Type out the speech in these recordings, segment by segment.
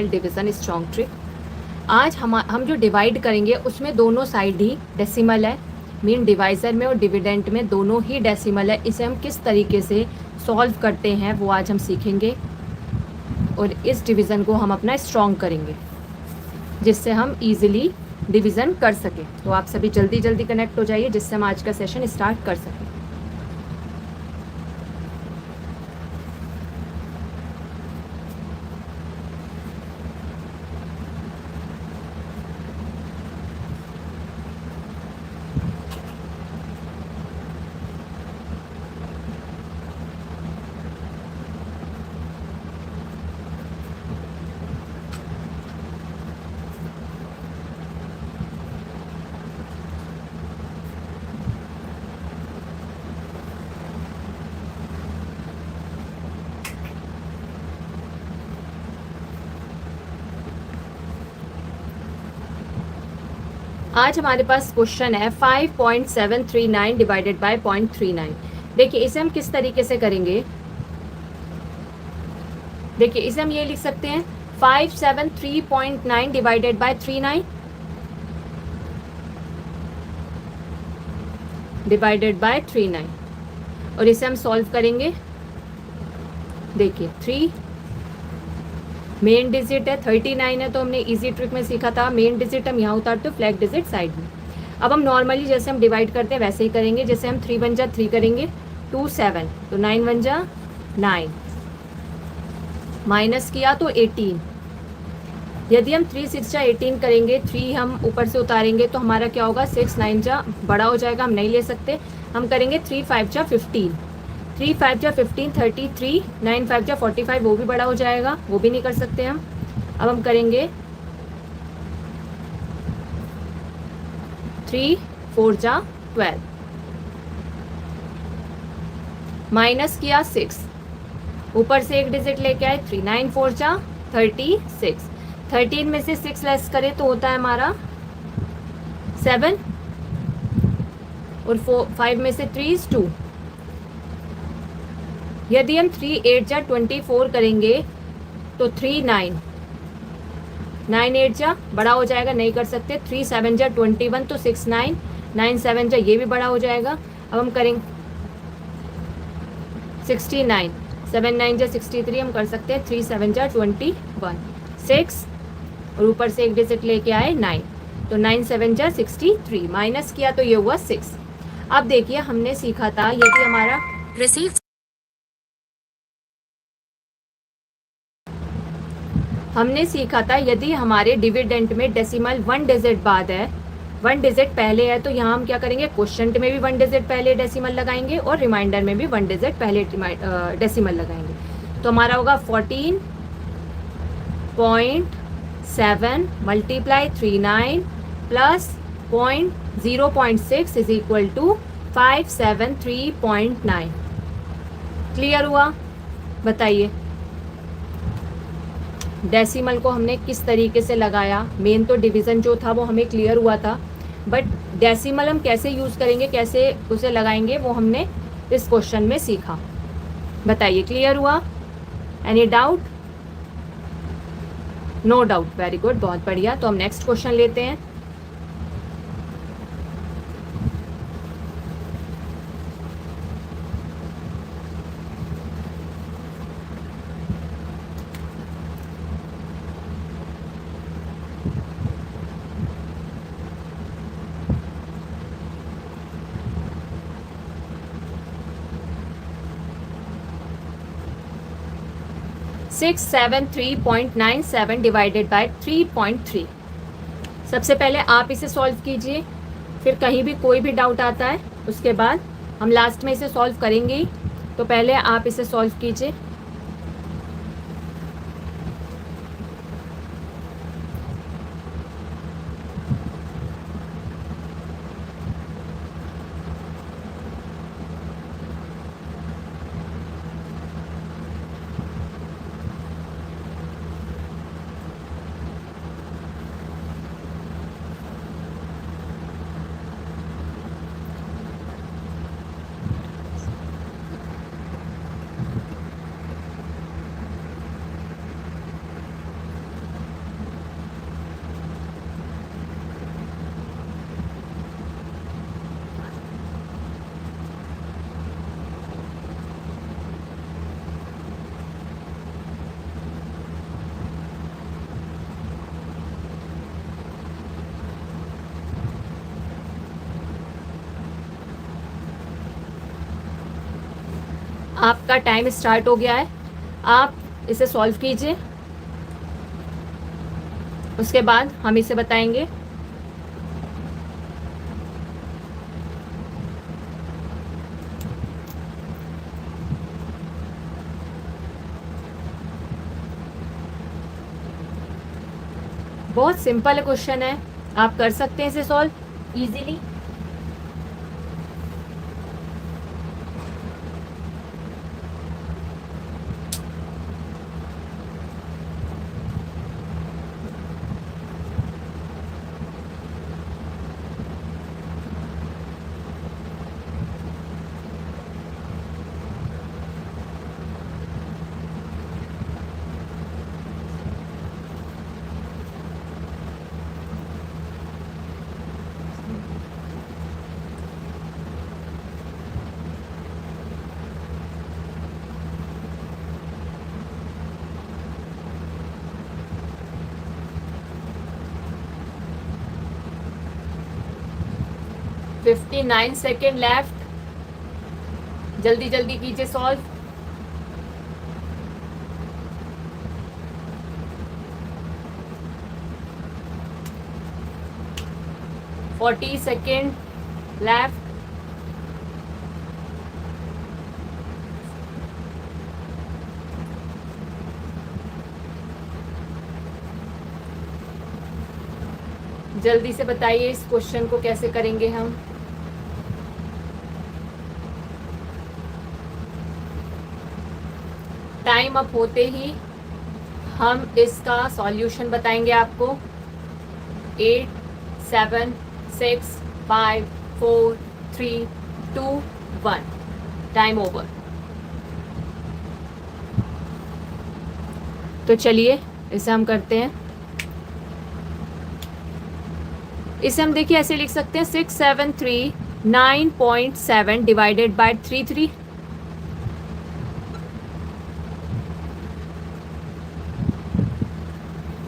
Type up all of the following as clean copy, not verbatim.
Decimal division strong trick. आज हम जो डिवाइड करेंगे उसमें दोनों साइड ही डेसिमल है, मीन डिवाइज़र में और डिविडेंट में दोनों ही डेसिमल है। इसे हम किस तरीके से सॉल्व करते हैं वो आज हम सीखेंगे और इस डिवीज़न को हम अपना स्ट्रॉन्ग करेंगे जिससे हम इजीली डिवीज़न कर सकें। तो आप सभी जल्दी जल्दी कनेक्ट हो जाइए जिससे हम आज का सेशन स्टार्ट कर सकें। आज हमारे पास क्वेश्चन है 5.739 डिवाइडेड बाय 0.39। देखिए इसे हम किस तरीके से करेंगे, देखिए इसे हम ये लिख सकते हैं 573.9 डिवाइडेड बाय 39 डिवाइडेड बाय 39 और इसे हम सॉल्व करेंगे। देखिए 3 मेन डिजिट है, 39 है तो हमने इजी ट्रिक में सीखा था मेन डिजिट हम यहाँ उतारते हो, फ्लैग डिजिट साइड में। अब हम नॉर्मली जैसे हम डिवाइड करते हैं वैसे ही करेंगे। जैसे हम 3 1 जा 3 करेंगे, 2 7 तो 9 1 जा 9, माइनस किया तो 18। यदि हम 3 6 जा 18 करेंगे, 3 हम ऊपर से उतारेंगे तो हमारा क्या होगा 6 9 जा बड़ा हो जाएगा, हम नहीं ले सकते। हम करेंगे 3 5 जा 15, 3 5 जा 15 33, 9 5 जा 45 वो भी बड़ा हो जाएगा, वो भी नहीं कर सकते हम। अब हम करेंगे 3 4 जा 12, माइनस किया 6, ऊपर से एक डिजिट लेके आए 3, 9 4 जा 36, 13 में से 6 लेस करें तो होता है हमारा 7 और 5 में से 3 2। यदि हम 3 8 जा 24 करेंगे तो 3 9, 9 8 जा बड़ा हो जाएगा, नहीं कर सकते। 3 7 जा 21 तो 6 9, 9 7 जा ये भी बड़ा हो जाएगा। अब हम करेंगे 69, 7 9 जा 63 हम कर सकते हैं। 3 7 जा 21, 6 और ऊपर से एक डिजिट लेके आए 9 तो 9 7 जा 63, माइनस किया तो ये हुआ 6। अब देखिए हमने सीखा था यदि हमारा रिसीव, हमने सीखा था यदि हमारे डिविडेंट में डेसिमल 1 डिजिट बाद है, 1 डिजिट पहले है तो यहाँ हम क्या करेंगे क्वोशंट में भी 1 डिजिट पहले डेसिमल लगाएंगे और रिमाइंडर में भी 1 डिजिट पहले डेसिमल लगाएंगे। तो हमारा होगा 14.7 multiply 39 plus 0.6 is equal to 573.9। Clear हुआ? बताइए डेसिमल को हमने किस तरीके से लगाया। मेन तो डिवीज़न जो था वो हमें क्लियर हुआ था, बट डेसिमल हम कैसे यूज़ करेंगे, कैसे उसे लगाएंगे वो हमने इस क्वेश्चन में सीखा। बताइए क्लियर हुआ? Any doubt? No doubt, very good, बहुत बढ़िया। तो हम नेक्स्ट क्वेश्चन लेते हैं। Six 673.97 divided by 3.3। सबसे पहले आप इसे सॉल्व कीजिए, फिर कहीं भी कोई भी डाउट आता है उसके बाद हम लास्ट में इसे सॉल्व करेंगे ही। तो पहले आप इसे सॉल्व कीजिए। आपका टाइम स्टार्ट हो गया है, आप इसे सॉल्व कीजिए, उसके बाद हम इसे बताएंगे। बहुत सिंपल क्वेश्चन है, आप कर सकते हैं इसे solve easily. Fifty 9 second left, जल्दी जल्दी कीजिए सॉल्व। फोर्टी सेकेंड लेफ्ट, जल्दी से बताइए इस क्वेश्चन को कैसे करेंगे हम। टाइम अप होते ही हम इसका सॉल्यूशन बताएंगे आपको। 8 7 6 5 4 3 2 1, टाइम ओवर। तो चलिए इसे हम करते हैं। इसे हम देखिए ऐसे लिख सकते हैं 673 9.7 डिवाइडेड बाय 33।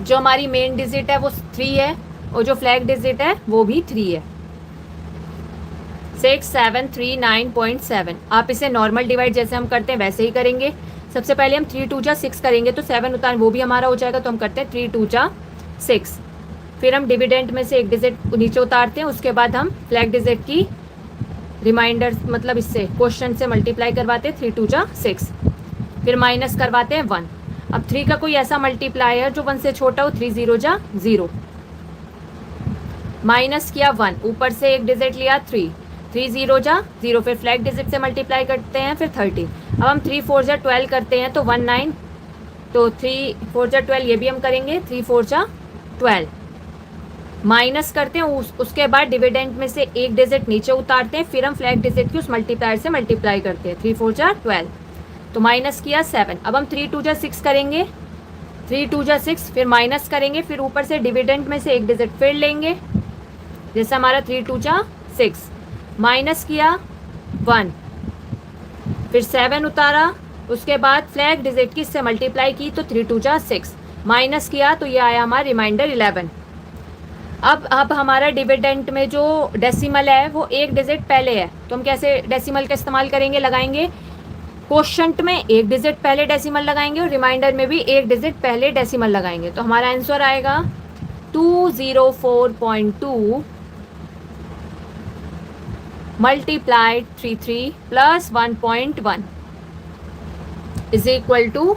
जो हमारी मेन डिजिट है वो 3 है और जो फ्लैग डिजिट है वो भी 3 है। 6739.7। आप इसे नॉर्मल डिवाइड जैसे हम करते हैं वैसे ही करेंगे। सबसे पहले हम 3 2 जा 6 करेंगे तो 7 उतार वो भी हमारा हो जाएगा, तो हम करते हैं 3 2 जा 6। फिर हम डिविडेंड में से एक डिजिट नीचे उतारते हैं, उसके बाद हम फ्लैग डिजिट की रिमाइंडर मतलब इससे क्वेश्चन से मल्टीप्लाई करवाते हैं 3 2 जा 6, फिर माइनस करवाते हैं 1। अब 3 का कोई ऐसा मल्टीप्लायर जो 1 से छोटा हो, 3 0 जा 0, माइनस किया 1, ऊपर से एक डिजिट लिया 3 3 0 जा 0, फिर फ्लैग डिजिट से मल्टीप्लाई करते हैं फिर 30। अब हम 3 4 जा 12 करते हैं तो 1 9, तो 3 4 जा 12 ये भी हम करेंगे, 3 4 जा 12, माइनस करते हैं उसके बाद डिविडेंड में से एक डिजिट नीचे उतारते हैं, फिर हम फ्लैग डिजिट की उस मल्टीप्लायर से मल्टीप्लाई करते हैं। 3 4 जा 12, तो माइनस किया 7। अब हम 3 2 जा 6 करेंगे, 3 2 जा 6, फिर माइनस करेंगे, फिर ऊपर से डिविडेंड में से एक डिजिट फिर लेंगे, जैसे हमारा 3 2 जा 6, माइनस किया 1, फिर 7 उतारा, उसके बाद फ्लैग डिजिट की इससे मल्टीप्लाई की तो 3 2 जा 6, माइनस किया तो ये आया हमारा रिमाइंडर 11। अब हमारा डिविडेंड में जो डेसिमल है वो एक डिजिट पहले है, तो हम कैसे डेसिमल का इस्तेमाल करेंगे, लगाएंगे क्वोशंट में एक डिजिट पहले डेसिमल लगाएंगे और रिमाइंडर में भी एक डिजिट पहले डेसिमल लगाएंगे, तो हमारा आंसर आएगा 204.2 multiplied 33 plus 1.1 is equal to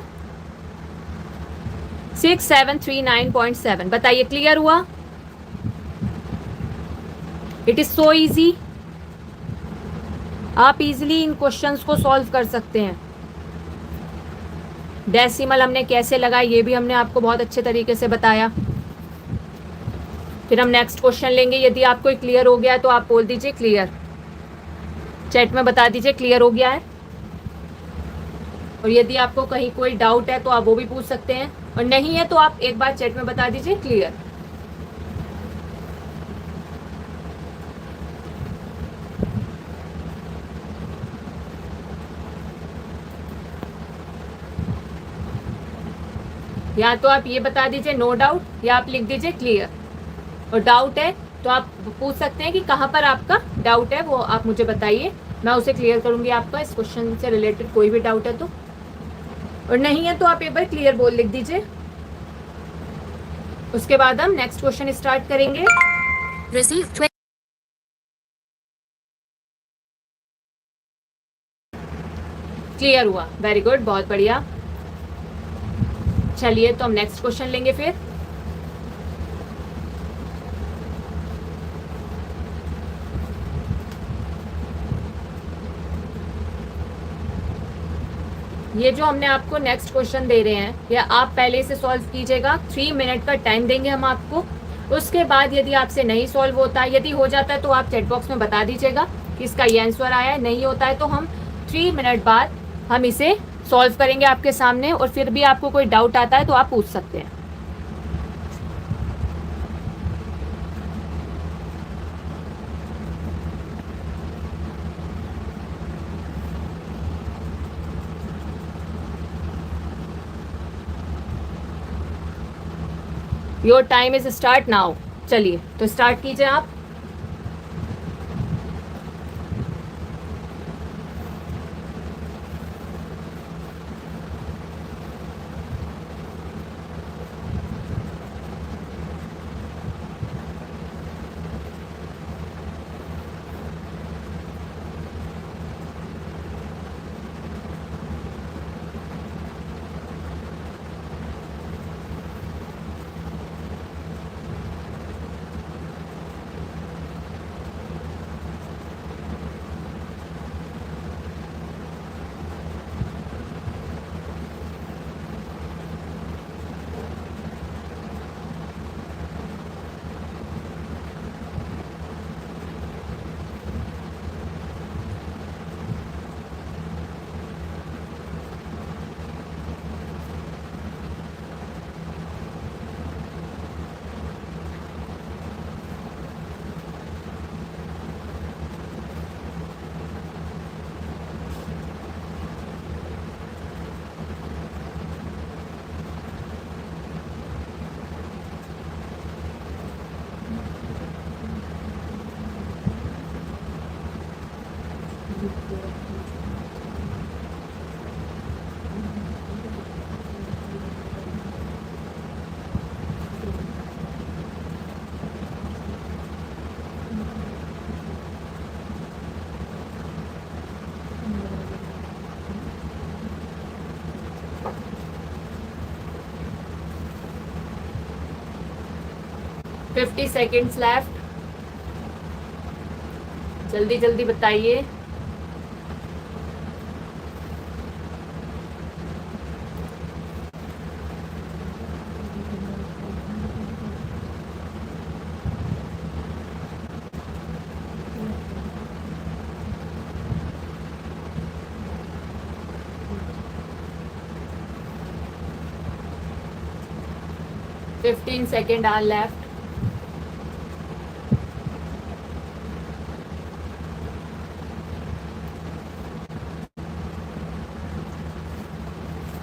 6739.7। बताइए क्लियर हुआ? इट इज सो इजी, आप इजीली इन क्वेश्चंस को सॉल्व कर सकते हैं। डेसिमल हमने कैसे लगाया ये भी हमने आपको बहुत अच्छे तरीके से बताया। फिर हम नेक्स्ट क्वेश्चन लेंगे। यदि आपको क्लियर हो गया है तो आप बोल दीजिए क्लियर, चैट में बता दीजिए क्लियर हो गया है। और यदि आपको कहीं कोई डाउट है तो आप वो भी पूछ सकते हैं, और नहीं है तो आप एक बार चैट में बता दीजिए क्लियर। या तो आप ये बता दीजिए नो डाउट, या आप लिख दीजिए क्लियर। और डाउट है तो आप पूछ सकते हैं कि कहाँ पर आपका डाउट है, वो आप मुझे बताइए मैं उसे क्लियर करूँगी आपका, इस क्वेश्चन से रिलेटेड कोई भी डाउट है तो, और नहीं है तो आप एक बार क्लियर बोल लिख दीजिए। उसके बाद हम नेक्स्ट क्वेश्चन स्टार्ट करेंगे। Receive क्लियर हुआ, वेरी गुड, बहुत बढ़िया। चलिए तो हम नेक्स्ट क्वेश्चन लेंगे फिर। ये जो हमने आपको नेक्स्ट क्वेश्चन दे रहे हैं, ये आप पहले से सॉल्व कीजिएगा। 3 मिनट का टाइम देंगे हम आपको। उसके बाद यदि आपसे नहीं सॉल्व होता, यदि हो जाता है तो आप चैट बॉक्स में बता दीजिएगा कि इसका ये आंसर आया है। नहीं होता है तो हम 3 मिनट बाद हम इसे सॉल्व करेंगे आपके सामने, और फिर भी आपको कोई डाउट आता है तो आप पूछ सकते हैं। Your time is start now. चलिए तो स्टार्ट कीजिए आप। फिफ्टी सेकेंड्स लेफ्ट, जल्दी जल्दी बताइए। Fifteen second are left.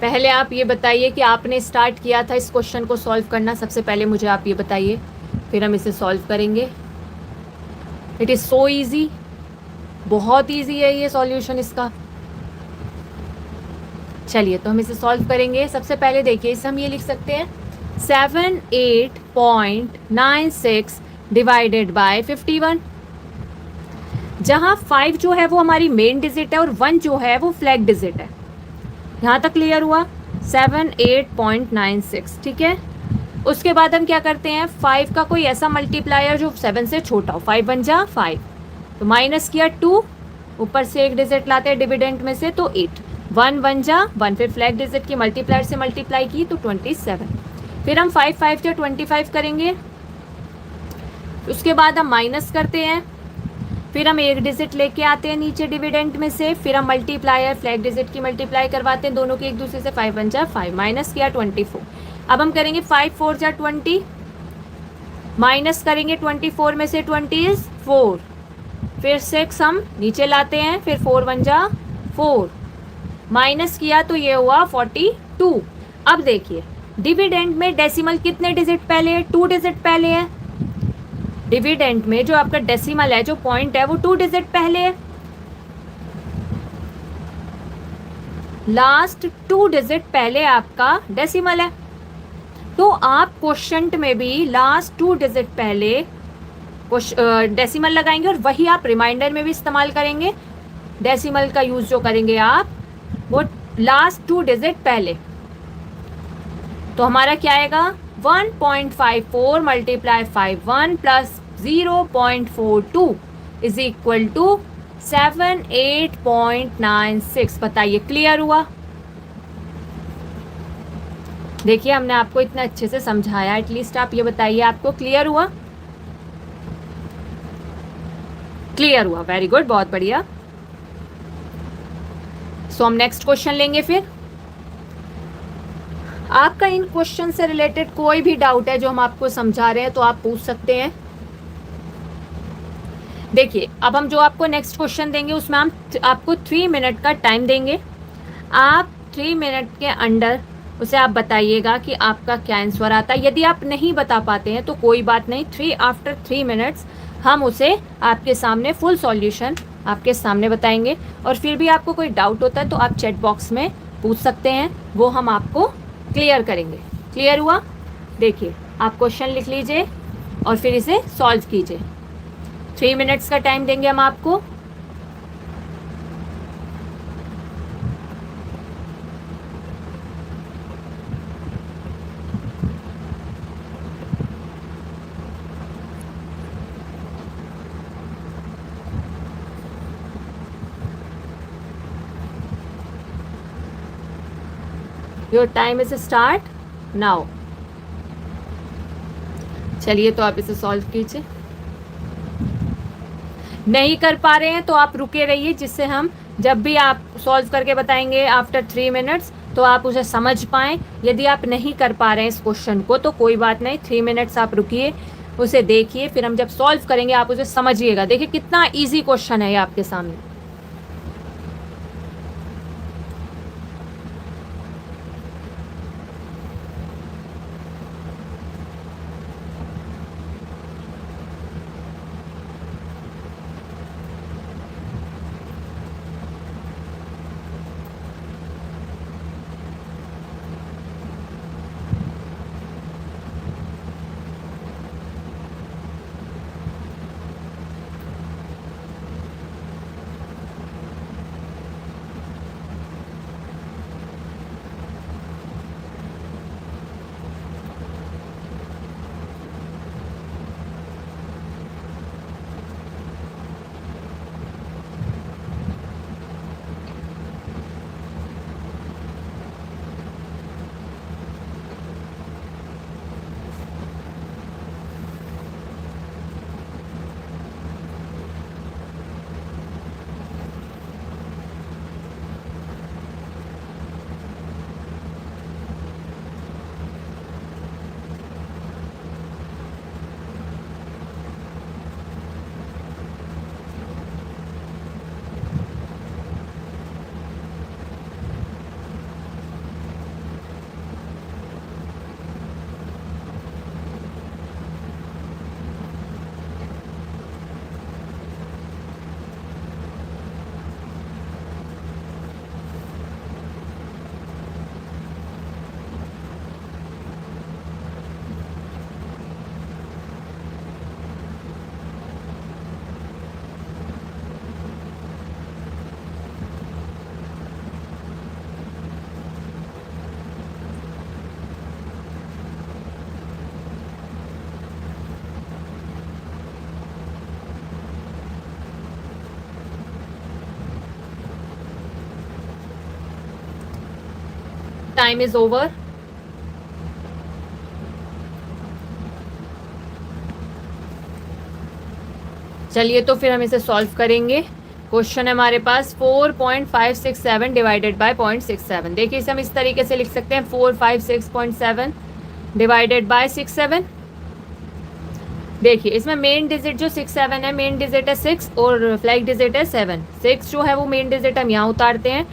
पहले आप ये बताइए कि आपने स्टार्ट किया था इस क्वेश्चन को सॉल्व करना। सबसे पहले मुझे आप ये बताइए, फिर हम इसे सॉल्व करेंगे। इट इज़ सो ईजी, बहुत ईजी है ये सॉल्यूशन इसका। चलिए तो हम इसे सॉल्व करेंगे। सबसे पहले देखिए, इसे हम ये लिख सकते हैं 78.96 डिवाइडेड बाय 51, जहाँ 5 जो है वो हमारी मेन डिजिट है और 1 जो है वो फ्लैग डिजिट है। यहाँ तक क्लियर हुआ? 78.96, ठीक है। उसके बाद हम क्या करते हैं, 5 का कोई ऐसा मल्टीप्लायर जो 7 से छोटा हो। 5 1 जा 5, तो माइनस किया 2, ऊपर से एक डिजिट लाते हैं डिविडेंट में से, तो 8। 1 1 जा 1, फिर फ्लैग डिजिट की मल्टीप्लायर से मल्टीप्लाई की तो 27। फिर हम 5 5 जा 25 करेंगे। उसके बाद हम माइनस करते हैं, फिर हम एक डिजिट लेके आते हैं नीचे डिविडेंट में से, फिर हम मल्टीप्लायर फ्लैग डिजिट की मल्टीप्लाई करवाते हैं दोनों के एक दूसरे से। 5 1 जा 5, माइनस किया 24। अब हम करेंगे 5 4 जा 20, माइनस करेंगे 24 में से 24, फिर 6 हम नीचे लाते हैं, फिर 4 1 जा 4, माइनस किया तो ये हुआ 42। अब देखिए डिविडेंड में डेसिमल कितने डिजिट पहले है? 2 डिजिट पहले है। डिविडेंड में जो आपका डेसिमल है, जो पॉइंट है, वो 2 डिजिट पहले है। लास्ट 2 डिजिट पहले आपका डेसिमल है, तो आप क्वोशंट में भी लास्ट 2 डिजिट पहले डेसिमल लगाएंगे, और वही आप रिमाइंडर में भी इस्तेमाल करेंगे। डेसिमल का यूज जो करेंगे आप वो लास्ट 2 डिजिट पहले। तो हमारा क्या आएगा, 1.54 multiply 51 plus 0.42 is equal to 78.96। बताइए क्लियर हुआ? देखिए हमने आपको इतना अच्छे से समझाया, एटलीस्ट आप ये बताइए आपको क्लियर हुआ? क्लियर हुआ, वेरी गुड, बहुत बढ़िया। सो हम नेक्स्ट क्वेश्चन लेंगे। फिर आपका इन क्वेश्चन से रिलेटेड कोई भी डाउट है जो हम आपको समझा रहे हैं तो आप पूछ सकते हैं। देखिए अब हम जो आपको नेक्स्ट क्वेश्चन देंगे उसमें हम आपको 3 मिनट का टाइम देंगे। आप 3 मिनट के अंडर उसे आप बताइएगा कि आपका क्या आंसर आता है। यदि आप नहीं बता पाते हैं तो कोई बात नहीं, आफ्टर 3 मिनट्स हम उसे आपके सामने फुल सॉल्यूशन आपके सामने बताएंगे। और फिर भी आपको कोई डाउट होता है तो आप चैट बॉक्स में पूछ सकते हैं, वो हम आपको क्लियर करेंगे। क्लियर हुआ? देखिए आप क्वेश्चन लिख लीजिए और फिर इसे सॉल्व कीजिए। 3 मिनट्स का टाइम देंगे हम आपको। Your time is start now. चलिए तो आप इसे सॉल्व कीजिए। नहीं कर पा रहे हैं तो आप रुके रहिए, जिससे हम जब भी आप सॉल्व करके बताएंगे आफ्टर 3 मिनट्स तो आप उसे समझ पाएँ। यदि आप नहीं कर पा रहे हैं इस क्वेश्चन को तो कोई बात नहीं, 3 मिनट्स आप रुकिए, उसे देखिए, फिर हम जब सॉल्व करेंगे आप उसे समझिएगा। देखिए कितना ईजी क्वेश्चन है ये आपके सामने। Time is over. चलिए तो फिर हम इसे सॉल्व करेंगे। क्वेश्चन है हमारे पास 4.567 डिवाइडेड बाय 0.67। देखिए इसे हम इस तरीके से लिख सकते हैं, 456.7 डिवाइडेड बाय 67। देखिए इसमें मेन डिजिट जो 67 है, मेन डिजिट है 6 और फ्लैग डिजिट है 7। 6 जो है वो मेन डिजिट हम यहाँ उतारते हैं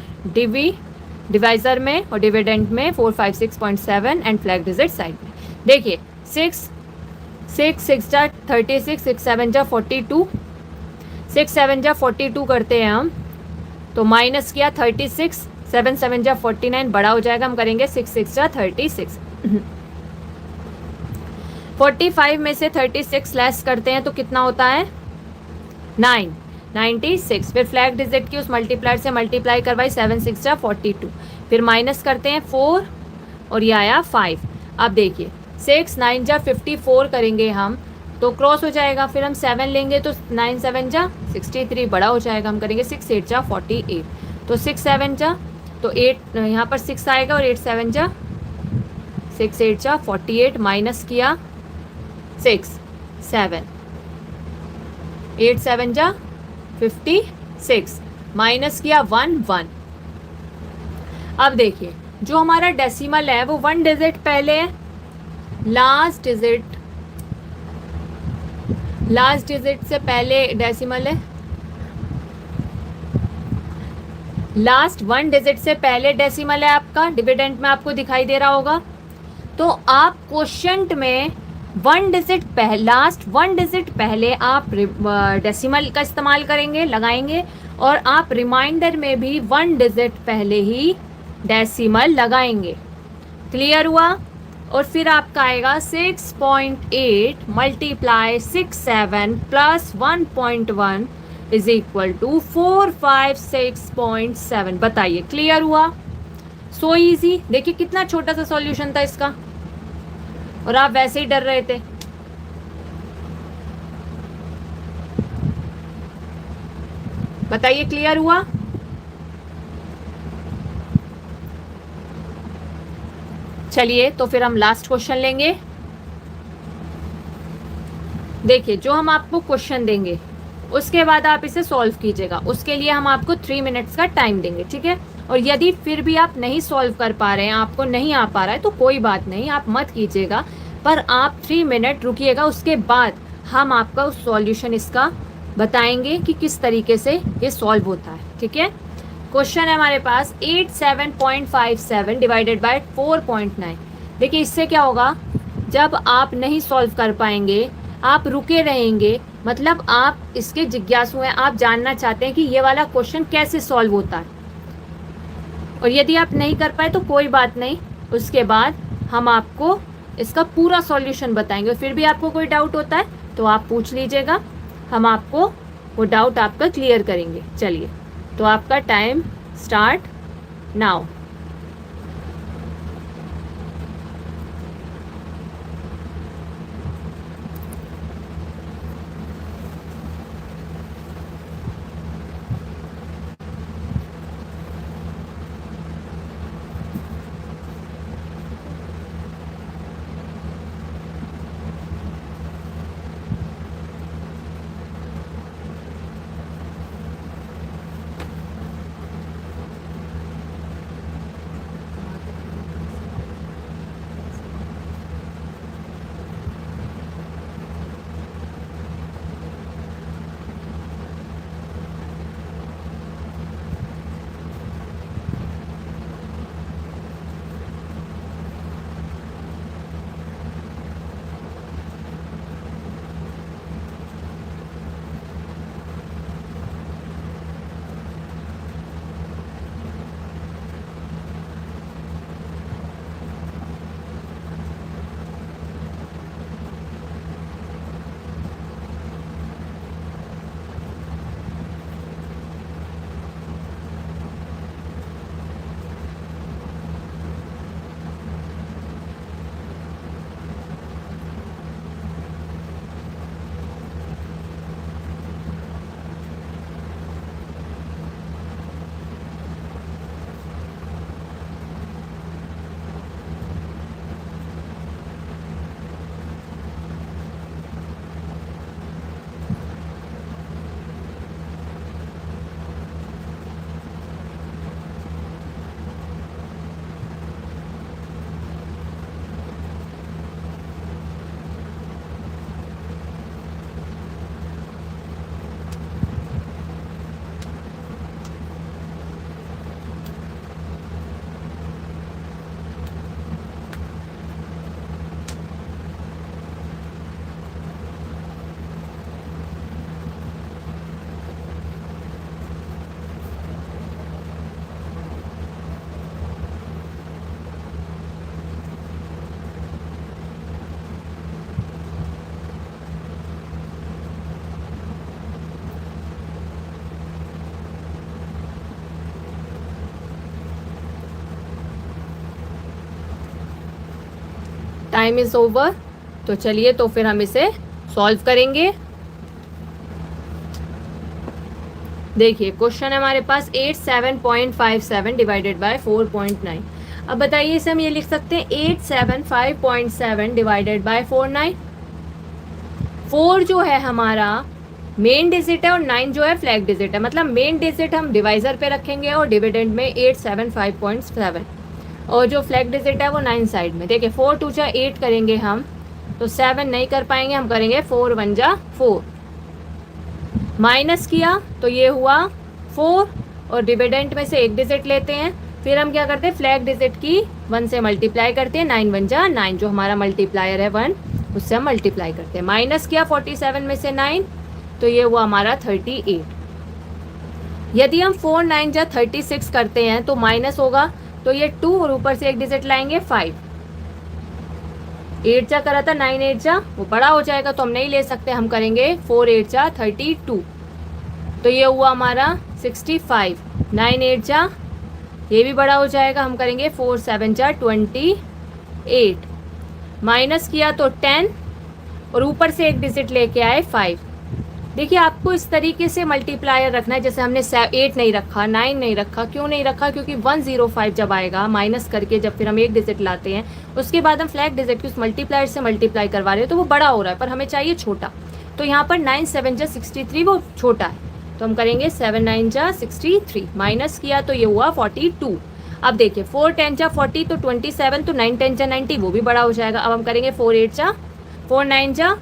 डिवाइजर में, और डिविडेंड में 456.7 एंड फ्लैग डिजिट साइड में। देखिए 6 जा 36, 6 7 जा 42, 6 7 जा 42 करते हैं हम, तो माइनस किया 36, 7 7 जा 49, बड़ा हो जाएगा, हम करेंगे 6 6 जा 36। 45 में से 36 लेस करते हैं तो कितना होता है 9, 96। फिर फ्लैग डिजिट की उस मल्टीप्लायर से मल्टीप्लाई करवाई, 7 6 जा 42। फिर माइनस करते हैं 4 और ये आया 5। अब देखिए 6 9 जा 54 करेंगे हम तो क्रॉस हो जाएगा, फिर हम 7 लेंगे तो 9 7 जा 63, बड़ा हो जाएगा, हम करेंगे 6 8 जा 48। तो 6 7 जा तो 8 यहाँ पर 6 आएगा और 8 7 जा 6 8 जा 48, माइनस किया 6 7, 8 7 जा 56, माइनस किया 1 1। अब देखिए जो हमारा डेसिमल है वो 1 डिजिट पहले है, लास्ट डिजिट से पहले डेसिमल है, लास्ट 1 डिजिट से पहले डेसिमल है आपका, डिविडेंड में आपको दिखाई दे रहा होगा। तो आप क्वोशिएंट में 1 डिजिट पहले, लास्ट 1 डिजिट पहले आप डेसिमल का इस्तेमाल करेंगे, लगाएंगे, और आप रिमाइंडर में भी 1 डिजिट पहले ही डेसिमल लगाएंगे। क्लियर हुआ? और फिर आपका आएगा 6.8 multiply 67 plus 1.1 is equal to 456.7। बताइए क्लियर हुआ? So easy. देखिए कितना छोटा सा सॉल्यूशन था इसका, और आप वैसे ही डर रहे थे। बताइए क्लियर हुआ? चलिए तो फिर हम लास्ट क्वेश्चन लेंगे। देखिए जो हम आपको क्वेश्चन देंगे उसके बाद आप इसे सॉल्व कीजिएगा, उसके लिए हम आपको 3 मिनट्स का टाइम देंगे, ठीक है? और यदि फिर भी आप नहीं सॉल्व कर पा रहे हैं, आपको नहीं आ पा रहा है, तो कोई बात नहीं, आप मत कीजिएगा, पर आप 3 मिनट रुकिएगा, उसके बाद हम आपका उस सॉल्यूशन इसका बताएंगे कि किस तरीके से ये सॉल्व होता है, ठीक है? क्वेश्चन है हमारे पास 87.57 डिवाइडेड बाय 4.9। देखिए इससे क्या होगा, जब आप नहीं सॉल्व कर पाएंगे, आप रुके रहेंगे, मतलब आप इसके जिज्ञासु हैं, आप जानना चाहते हैं कि ये वाला क्वेश्चन कैसे सॉल्व होता है। और यदि आप नहीं कर पाए तो कोई बात नहीं, उसके बाद हम आपको इसका पूरा सॉल्यूशन बताएंगे। और फिर भी आपको कोई डाउट होता है तो आप पूछ लीजिएगा, हम आपको वो डाउट आपका क्लियर करेंगे। चलिए तो आपका time start now. Time is over. तो चलिए तो फिर हम इसे सॉल्व करेंगे। देखिए क्वेश्चन है हमारे पास 87.57 डिवाइडेड बाय 4.9। अब बताइए इसे हम ये लिख सकते हैं 875.7 डिवाइडेड बाय 49। 4 जो है हमारा मेन डिजिट है और 9 जो है फ्लैग डिजिट है, मतलब मेन डिजिट हम डिवाइजर पे रखेंगे और डिविडेंड में 875.7 और जो फ्लैग डिजिट है वो 9 साइड में। देखिए 4 2 जा 8 करेंगे हम तो 7 नहीं कर पाएंगे, हम करेंगे 4 1 जा 4। माइनस किया तो ये हुआ 4 और डिविडेंट में से एक डिजिट लेते हैं, फिर हम क्या करते हैं फ्लैग डिजिट की 1 से मल्टीप्लाई करते हैं। 9 1 जा 9, जो हमारा मल्टीप्लायर है 1 उससे हम मल्टीप्लाई करते हैं। माइनस किया 47 में से 9 तो ये हुआ हमारा 38। यदि हम 4 9 जा 36 करते हैं तो माइनस होगा तो ये 2 और ऊपर से एक डिजिट लाएंगे 5। 8 जा करा था 9 8 जा वो बड़ा हो जाएगा तो हम नहीं ले सकते, हम करेंगे 4 8 जा 32 तो ये हुआ हमारा 65। 9 8 जा ये भी बड़ा हो जाएगा, हम करेंगे 4 7 जा 28। माइनस किया तो 10 और ऊपर से एक डिजिट लेके आए 5। देखिए आपको इस तरीके से मल्टीप्लायर रखना है, जैसे हमने 8 नहीं रखा 9 नहीं रखा। क्यों नहीं रखा? क्योंकि 105 जब आएगा माइनस करके जब फिर हम एक डिजिट लाते हैं उसके बाद हम फ्लैग डिजिट की उस मल्टीप्लायर से मल्टीप्लाई करवा रहे हो तो वो बड़ा हो रहा है पर हमें चाहिए छोटा। तो यहाँ पर 9 7 जा 63 वो छोटा है तो हम करेंगे 7 9 जा 63। माइनस किया तो ये हुआ 42। अब देखिए 4 10 जा 40 तो 27 तो 9 10 जा 90 वो भी बड़ा हो जाएगा। अब हम करेंगे 4 8 जा 4 9 जा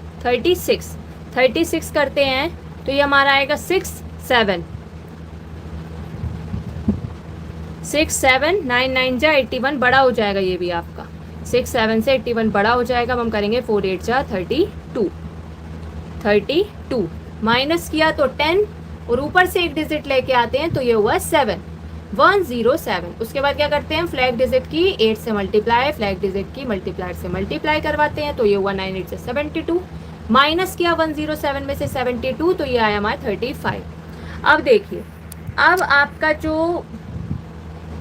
36 करते हैं तो ये हमारा आएगा 6 7 9 9 जा 81 बड़ा हो जाएगा, ये भी आपका 6 7 से 81 बड़ा हो जाएगा। अब हम करेंगे 4 8 जा 32। माइनस किया तो 10 और ऊपर से एक डिजिट लेके आते हैं तो ये हुआ 7 107। उसके बाद क्या करते हैं फ्लैग डिजिट की 8 से मल्टीप्लाई, फ्लैग डिजिट की मल्टीप्लायर से मल्टीप्लाई करवाते हैं तो ये हुआ 9 8 से 72। माइनस किया 107 में से 72 तो ये आया हमारा 35। अब देखिए अब आपका जो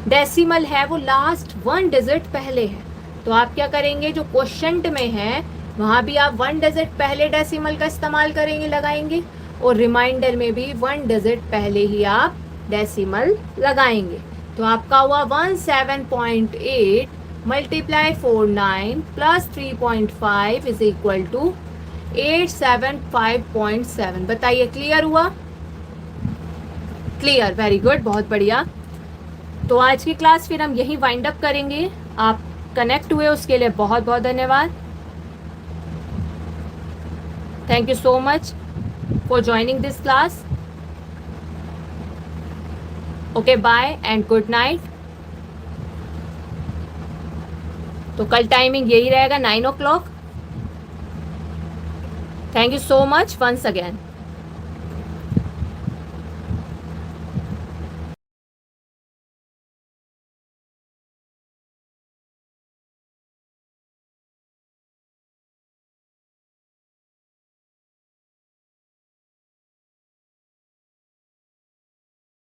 डेसिमल है वो लास्ट 1 डिजिट पहले है तो आप क्या करेंगे, जो क्वोशंट में है वहाँ भी आप 1 डिजिट पहले डेसिमल का इस्तेमाल करेंगे लगाएंगे और रिमाइंडर में भी 1 डिजिट पहले ही आप डेसिमल लगाएंगे। तो आपका हुआ 17.8 multiply 49 plus 3.5 is equal to 875.7। बताइए क्लियर हुआ? क्लियर, वेरी गुड, बहुत बढ़िया। तो आज की क्लास फिर हम यही वाइंड अप करेंगे। आप कनेक्ट हुए उसके लिए बहुत बहुत धन्यवाद। Thank you so much for joining this class. Okay bye and good night. तो कल टाइमिंग यही रहेगा 9 o'clock। Thank you so much once again.